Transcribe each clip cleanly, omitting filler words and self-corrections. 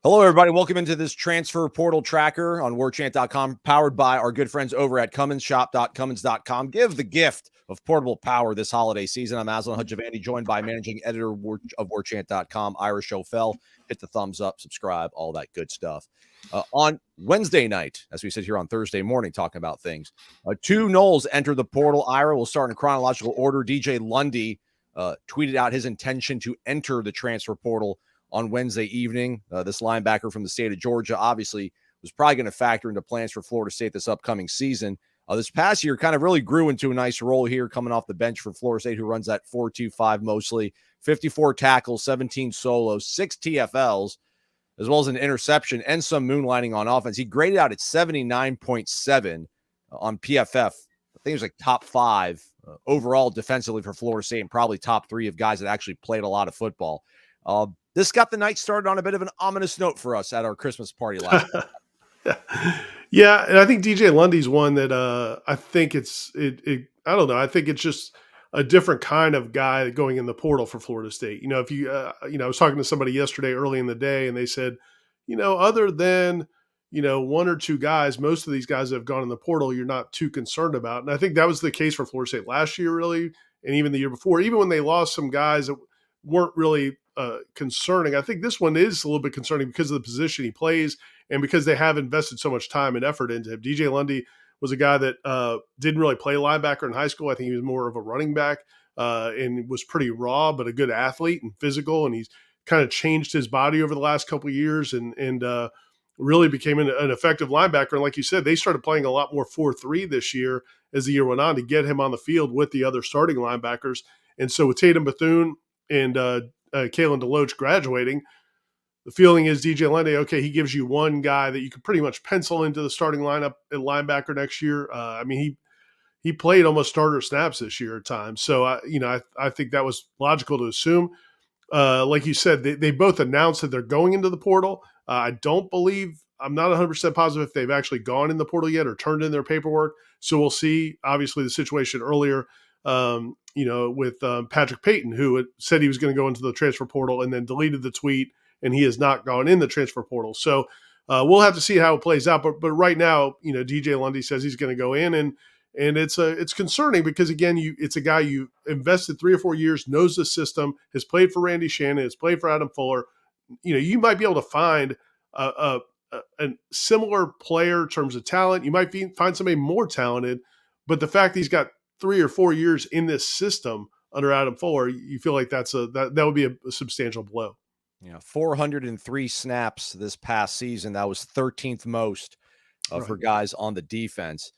Hello, everybody. Welcome into this transfer portal tracker on Warchant.com, powered by our good friends over at Cummins.Cummins.com. Give the gift of portable power this holiday season. I'm Aslan Hajivandi, joined by managing editor of Warchant.com, Ira Schoffel. Hit the thumbs up, subscribe, all that good stuff. On Wednesday night, as we sit here on Thursday morning talking about things, two Noles enter the portal. Ira will start in chronological order. DJ Lundy tweeted out his intention to enter the transfer portal on Wednesday evening. This linebacker from the state of Georgia obviously was probably going to factor into plans for Florida State this upcoming season. This past year kind of really grew into a nice role here coming off the bench for Florida State, who runs that 4-2-5 mostly. 54 tackles, 17 solos, 6 TFLs, as well as an interception and some moonlighting on offense. He graded out at 79.7 on PFF. I think it was like top 5 overall defensively for Florida State, and probably top 3 of guys that actually played a lot of football. This got the night started on a bit of an ominous note for us at our Christmas party last night. Yeah, and I think DJ Lundy's one that I think I don't know. I think it's just a different kind of guy going in the portal for Florida State. If you I was talking to somebody yesterday early in the day, and they said, other than one or two guys, most of these guys that have gone in the portal, you're not too concerned about. And I think that was the case for Florida State last year, really, and even the year before. Even when they lost some guys that weren't really concerning, I think this one is a little bit concerning because of the position he plays and because they have invested so much time and effort into him. DJ Lundy was a guy that didn't really play linebacker in high school. I think he was more of a running back and was pretty raw, but a good athlete and physical. And he's kind of changed his body over the last couple of years and really became an effective linebacker. And like you said, they started playing a lot more 4-3 this year as the year went on to get him on the field with the other starting linebackers. And so with Tatum Bethune and Kalen DeLoach graduating, the feeling is DJ Lundy, okay, he gives you one guy that you can pretty much pencil into the starting lineup at linebacker next year. He played almost starter snaps this year at times. So, I think that was logical to assume. Like you said, they both announced that they're going into the portal. I'm not 100% positive if they've actually gone in the portal yet or turned in their paperwork. So we'll see. Obviously, the situation earlier with Patrick Payton, who said he was going to go into the transfer portal and then deleted the tweet, and he has not gone in the transfer portal. So we'll have to see how it plays out. But right now, DJ Lundy says he's going to go in, and it's concerning because, again, it's a guy you invested 3 or 4 years, knows the system, has played for Randy Shannon, has played for Adam Fuller. You might be able to find a similar player in terms of talent. You might find somebody more talented, but the fact that he's got 3 or 4 years in this system under Adam Fuller, you feel like that would be a substantial blow. 403 snaps this past season. That was 13th most for guys on the defense.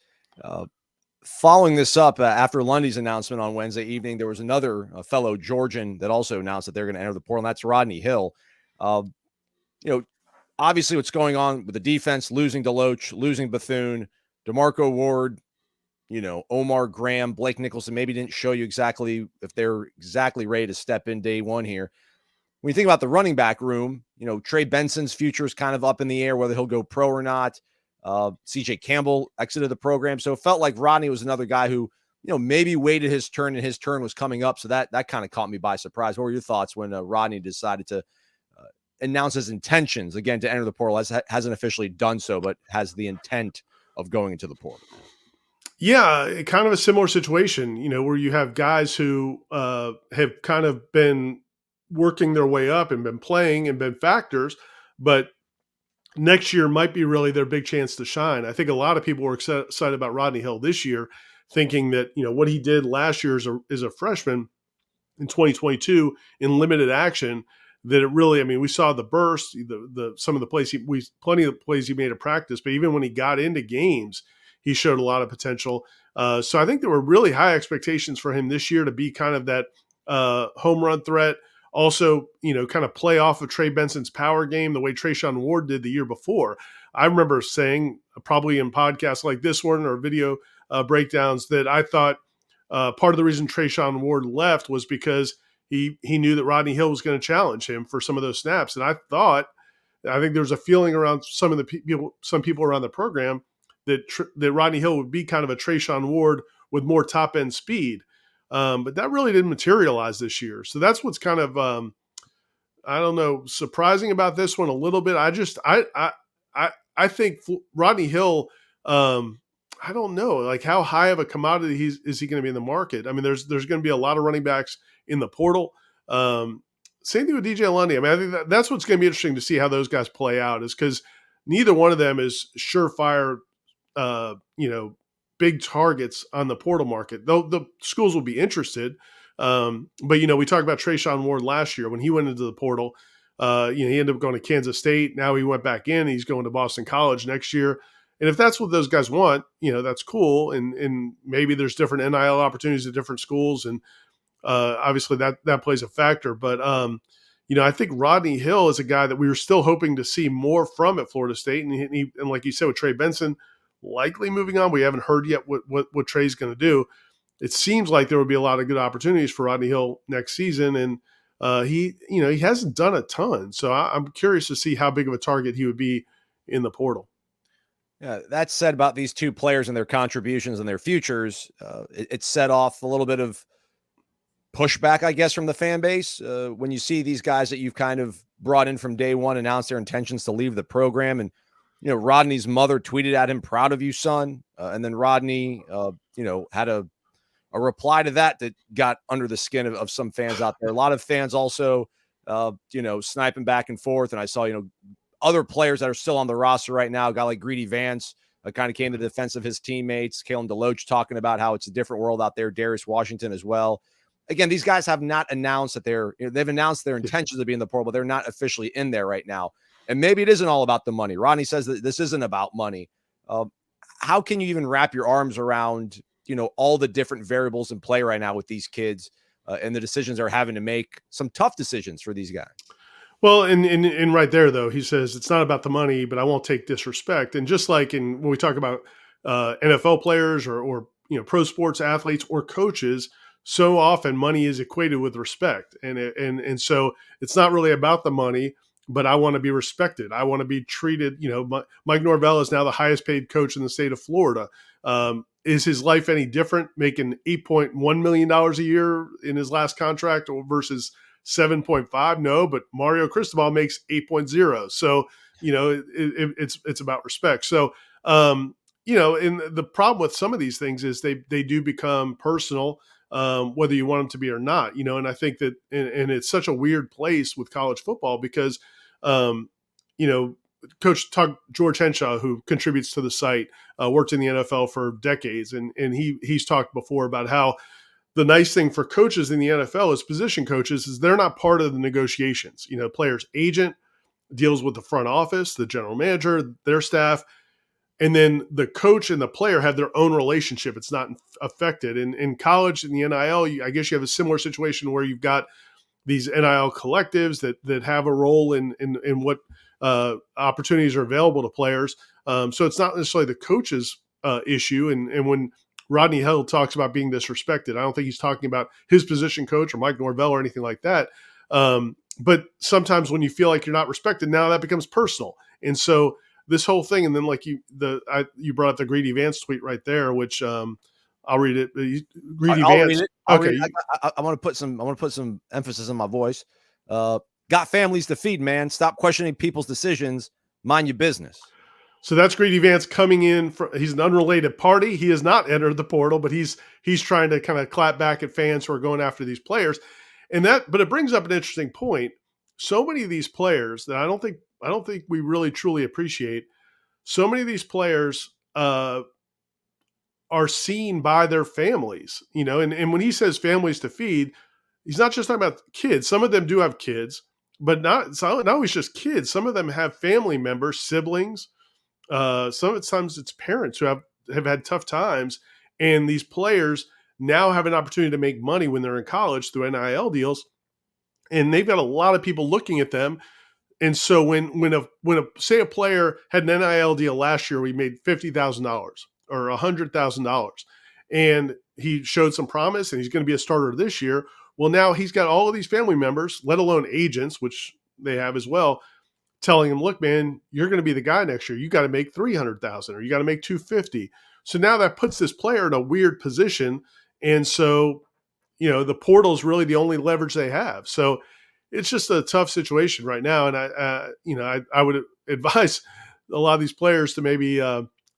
Following this up, after Lundy's announcement on Wednesday evening, there was another fellow Georgian that also announced that they're going to enter the portal, and that's Rodney Hill. Obviously what's going on with the defense, losing DeLoach, losing Bethune, DeMarco Ward, Omar Graham, Blake Nicholson maybe didn't show you exactly if they're exactly ready to step in day one here. When you think about the running back room, Trey Benson's future is kind of up in the air, whether he'll go pro or not. CJ Campbell exited the program. So it felt like Rodney was another guy who, maybe waited his turn and his turn was coming up. So that kind of caught me by surprise. What were your thoughts when Rodney decided to announce his intentions, again, to enter the portal? Hasn't officially done so, but has the intent of going into the portal? Yeah, kind of a similar situation, where you have guys who have kind of been working their way up and been playing and been factors, but next year might be really their big chance to shine. I think a lot of people were excited about Rodney Hill this year, thinking that, what he did last year as a freshman in 2022 in limited action, that it really, we saw the burst, some of the plays, plenty of the plays he made at practice, but even when he got into games, he showed a lot of potential. So I think there were really high expectations for him this year to be kind of that home run threat. Also, kind of play off of Trey Benson's power game the way Trayshawn Ward did the year before. I remember saying, probably in podcasts like this one or video breakdowns, that I thought part of the reason Trayshawn Ward left was because he knew that Rodney Hill was going to challenge him for some of those snaps. And I think there was a feeling around some people around the program that Rodney Hill would be kind of a Trayshawn Ward with more top end speed. But that really didn't materialize this year. So that's what's kind of I don't know, surprising about this one a little bit. I think Rodney Hill. I don't know, like how high of a commodity is he going to be in the market? I mean, there's going to be a lot of running backs in the portal. Same thing with DJ Lundy. I mean, I think that's what's going to be interesting to see how those guys play out, is because neither one of them is surefire, big targets on the portal market. Though the schools will be interested. But we talked about Trayshawn Ward last year when he went into the portal. He ended up going to Kansas State. Now he went back in. He's going to Boston College next year. And if that's what those guys want, that's cool. And maybe there's different NIL opportunities at different schools. And obviously that plays a factor. But, I think Rodney Hill is a guy that we were still hoping to see more from at Florida State. And like you said, with Trey Benson likely moving on, we haven't heard yet what Trey's going to do. It seems like there would be a lot of good opportunities for Rodney Hill next season. And he hasn't done a ton. So I'm curious to see how big of a target he would be in the portal. Yeah, that said about these two players and their contributions and their futures, it set off a little bit of pushback, I guess, from the fan base. When you see these guys that you've kind of brought in from day one announce their intentions to leave the program. And, Rodney's mother tweeted at him, "Proud of you, son." And then Rodney, had a reply to that got under the skin of some fans out there. A lot of fans also, sniping back and forth. And I saw, other players that are still on the roster right now, a guy like Greedy Vance kind of came to the defense of his teammates. Kalen DeLoach talking about how it's a different world out there. Darius Washington as well. Again, these guys have not announced that they've announced their intentions to be in the portal, but they're not officially in there right now. And maybe it isn't all about the money. Rodney says that this isn't about money. How can you even wrap your arms around, all the different variables in play right now with these kids and the decisions they're having to make, some tough decisions for these guys? Well, and right there, though, he says it's not about the money, but I won't take disrespect. And just like when we talk about NFL players or pro sports athletes or coaches, so often money is equated with respect. And so it's not really about the money, but I want to be respected. I want to be treated. Mike Norvell is now the highest paid coach in the state of Florida. Is his life any different, making $8.1 million a year in his last contract versus 7.5? No, but Mario Cristobal makes 8.0. So, it's about respect. So, and the problem with some of these things is they do become personal, whether you want them to be or not, and I think that, and it's such a weird place with college football because, Coach George Henshaw, who contributes to the site, worked in the NFL for decades. And he's talked before about how the nice thing for coaches in the NFL as position coaches is they're not part of the negotiations. Player's agent deals with the front office, the general manager, their staff, and then the coach and the player have their own relationship. It's not affected. In college, in the NIL, I guess you have a similar situation where you've got these NIL collectives that have a role in what opportunities are available to players. So it's not necessarily the coach's issue. And when Rodney Hill talks about being disrespected, I don't think he's talking about his position coach or Mike Norvell or anything like that. But sometimes when you feel like you're not respected, now that becomes personal. And so this whole thing, and then like you brought up the Greedy Vance tweet right there, which I'll read it. Greedy I'll Vance. read it. Okay. I want to put some emphasis on my voice. Got families to feed, man. Stop questioning people's decisions. Mind your business. So that's Greedy Vance coming in. He's an unrelated party. He has not entered the portal, but he's trying to kind of clap back at fans who are going after these players. But it brings up an interesting point. So many of these players that I don't think we really truly appreciate. So many of these players are seen by their families, and when he says families to feed, he's not just talking about kids. Some of them do have kids, but not always just kids. Some of them have family members, siblings. Sometimes it's parents who have had tough times, and these players now have an opportunity to make money when they're in college through NIL deals, and they've got a lot of people looking at them. And so when a player had an NIL deal last year, we made $50,000 or $100,000, and he showed some promise, and he's going to be a starter this year. Well, now he's got all of these family members, let alone agents, which they have as well, telling him, "Look, man, you're going to be the guy next year. You got to make 300,000, or you got to make 250." So now that puts this player in a weird position, and so the portal is really the only leverage they have. So it's just a tough situation right now. And I would advise a lot of these players to maybe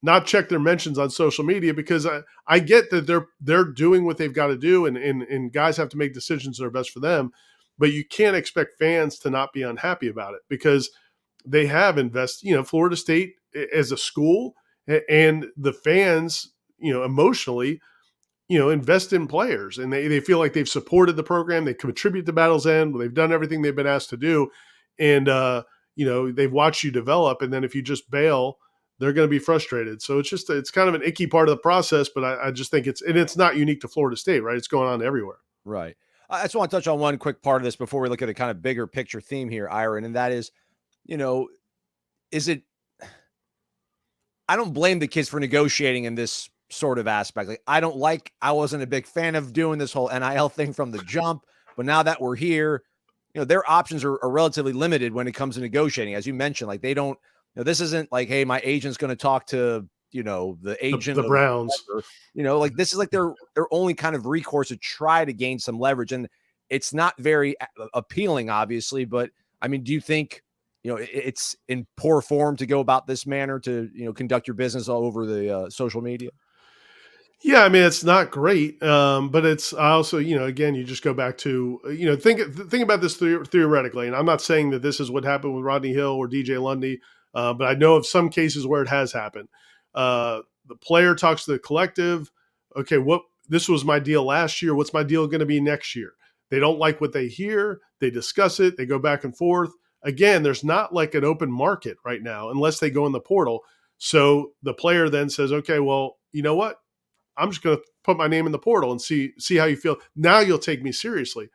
not check their mentions on social media, because I get that they're doing what they've got to do, and guys have to make decisions that are best for them. But you can't expect fans to not be unhappy about it, because they have invested, Florida State as a school, and the fans, emotionally, invest in players, and they feel like they've supported the program. They contribute to Battle's End. They've done everything they've been asked to do. And, they've watched you develop. And then if you just bail, they're going to be frustrated. So it's kind of an icky part of the process, but I just think it's not unique to Florida State, right? It's going on everywhere. Right. I just want to touch on one quick part of this before we look at a kind of bigger picture theme here, Iron. And that is, I don't blame the kids for negotiating in this sort of aspect. Like, I wasn't a big fan of doing this whole NIL thing from the jump, but now that we're here, their options are relatively limited when it comes to negotiating. As you mentioned, like, they don't, this isn't like, hey, my agent's going to talk to, the agent, the Browns, like, this is like their only kind of recourse to try to gain some leverage. And it's not very appealing, obviously, but I mean, do you think, it's in poor form to go about this manner, to, conduct your business all over the social media? Yeah, I mean, it's not great, but it's also, again, you just go back to, think about this theoretically. And I'm not saying that this is what happened with Rodney Hill or DJ Lundy, but I know of some cases where it has happened. The player talks to the collective. Okay, this was my deal last year. What's my deal going to be next year? They don't like what they hear. They discuss it. They go back and forth. Again, there's not like an open market right now unless they go in the portal. So the player then says, okay, well, you know what? I'm just going to put my name in the portal and see how you feel. Now you'll take me seriously.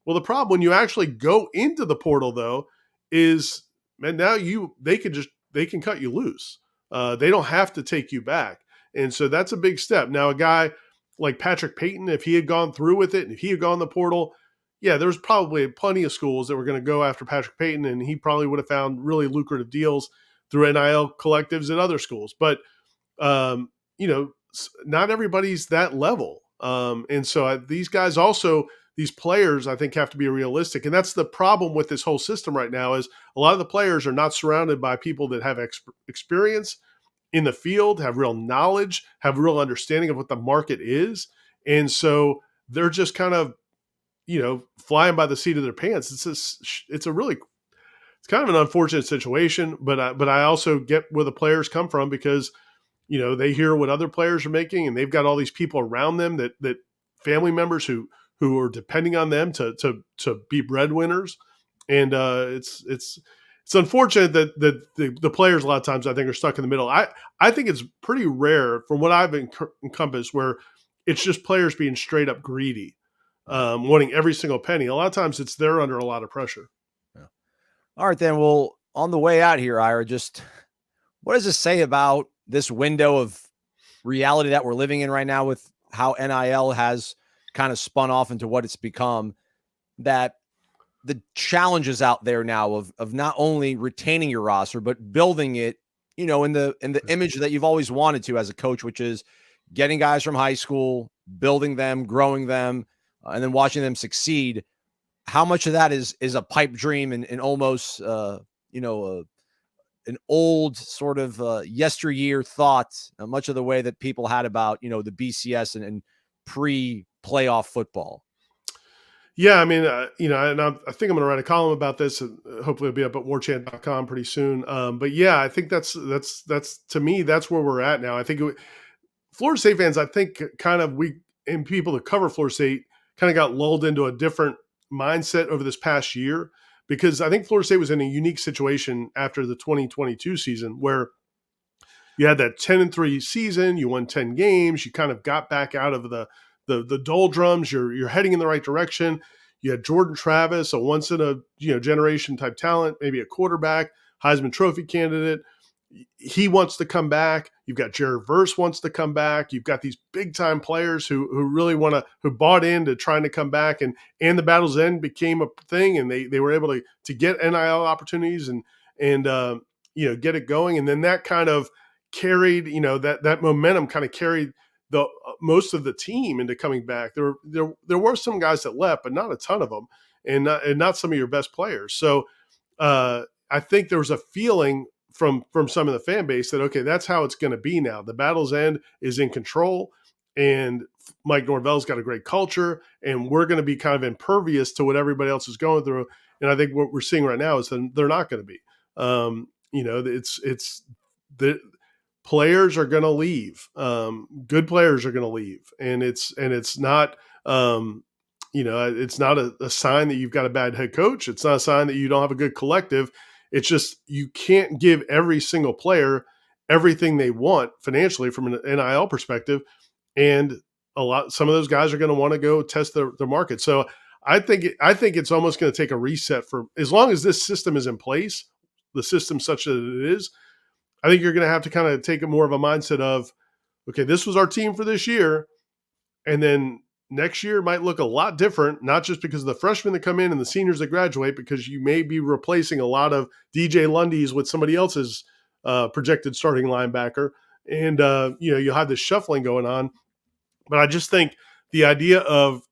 Well, the problem when you actually go into the portal, though, is, man, now they can cut you loose. They don't have to take you back. And so that's a big step. Now, a guy like Patrick Payton, if he had gone through with it and if he had gone in the portal, yeah, there's probably plenty of schools that were going to go after Patrick Payton, and he probably would have found really lucrative deals through NIL collectives at other schools. But, not everybody's that level. And so these guys also, these players, I think, have to be realistic. And that's the problem with this whole system right now, is a lot of the players are not surrounded by people that have experience in the field, have real knowledge, have real understanding of what the market is. And so they're just kind of, flying by the seat of their pants. It's kind of an unfortunate situation, but I also get where the players come from, because they hear what other players are making, and they've got all these people around them that family members who are depending on them to be breadwinners. And it's unfortunate that the players a lot of times, I think, are stuck in the middle. I think it's pretty rare, from what I've encompassed, where it's just players being straight up greedy, wanting every single penny. A lot of times they're under a lot of pressure. Yeah. All right, then. Well, on the way out here, Ira, just what does this say about this window of reality that we're living in right now, with how NIL has kind of spun off into what it's become, that the challenges out there now of not only retaining your roster, but building it, in the image that you've always wanted to as a coach, which is getting guys from high school, building them, growing them, and then watching them succeed. How much of that is a pipe dream and almost, an old sort of yesteryear thought, much of the way that people had about, the BCS and pre-playoff football? Yeah, I mean, and I think I'm going to write a column about this, and hopefully it'll be up at warchant.com pretty soon. But yeah, I think that's to me, that's where we're at now. I think Florida State fans, I think and people that cover Florida State kind of got lulled into a different mindset over this past year, because I think Florida State was in a unique situation after the 2022 season, where you had that 10-3 season, you won 10 games, you kind of got back out of the doldrums, you're heading in the right direction. You had Jordan Travis, a once in a generation type talent, maybe a quarterback, Heisman Trophy candidate. He wants to come back. You've got Jared Verse wants to come back. You've got these big time players who really who bought into trying to come back, and the Battle's End became a thing, and they were able to get NIL opportunities and get it going. And then that kind of carried, that momentum kind of carried most of the team into coming back. There were some guys that left, but not a ton of them. and not some of your best players. So I think there was a feeling from some of the fan base that, okay, that's how it's going to be now. The Battle's End is in control, and Mike Norvell's got a great culture, and we're going to be kind of impervious to what everybody else is going through. And I think what we're seeing right now is that they're not going to be. It's the players are going to leave. Good players are going to leave, and it's not. It's not a sign that you've got a bad head coach. It's not a sign that you don't have a good collective. It's just you can't give every single player everything they want financially from an NIL perspective, and some of those guys are going to want to go test their market. So I think it's almost going to take a reset for as long as this system is in place, the system such that it is. I think you're going to have to kind of take more of a mindset of, okay, this was our team for this year, and then next year might look a lot different, not just because of the freshmen that come in and the seniors that graduate, because you may be replacing a lot of DJ Lundys with somebody else's projected starting linebacker. And, you'll have this shuffling going on. But I just think the idea of,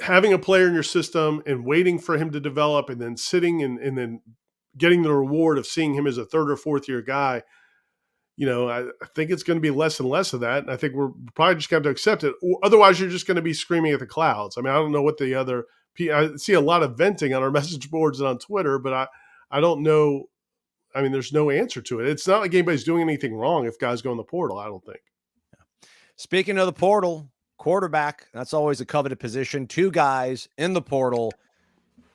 having a player in your system and waiting for him to develop and then sitting and then getting the reward of seeing him as a third or fourth year guy, I think it's going to be less and less of that. And I think we're probably just going to have to accept it. Otherwise, you're just going to be screaming at the clouds. I mean, I don't know what I see a lot of venting on our message boards and on Twitter, but I don't know. I mean, there's no answer to it. It's not like anybody's doing anything wrong if guys go in the portal, I don't think. Speaking of the portal, quarterback, that's always a coveted position. 2 guys in the portal.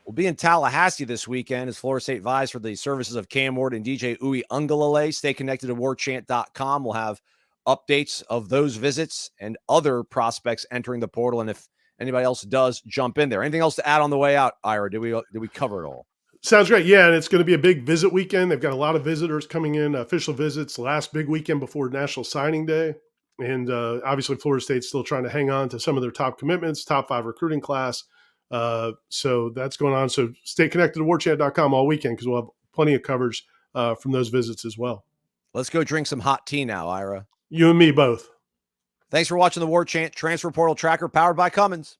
We'll be in Tallahassee this weekend as Florida State vies for the services of Cam Ward and DJ Uiagalelei. Stay connected to warchant.com. We'll have updates of those visits and other prospects entering the portal. And if anybody else does, jump in there. Anything else to add on the way out, Ira? Did we cover it all? Sounds great. Yeah, and it's going to be a big visit weekend. They've got a lot of visitors coming in, official visits, last big weekend before National Signing Day. And obviously, Florida State's still trying to hang on to some of their top commitments, top 5 recruiting class. So that's going on. So stay connected to warchant.com all weekend because we'll have plenty of coverage from those visits as well. Let's go drink some hot tea now, Ira. You and me both. Thanks for watching the Warchant Transfer Portal Tracker powered by Cummins.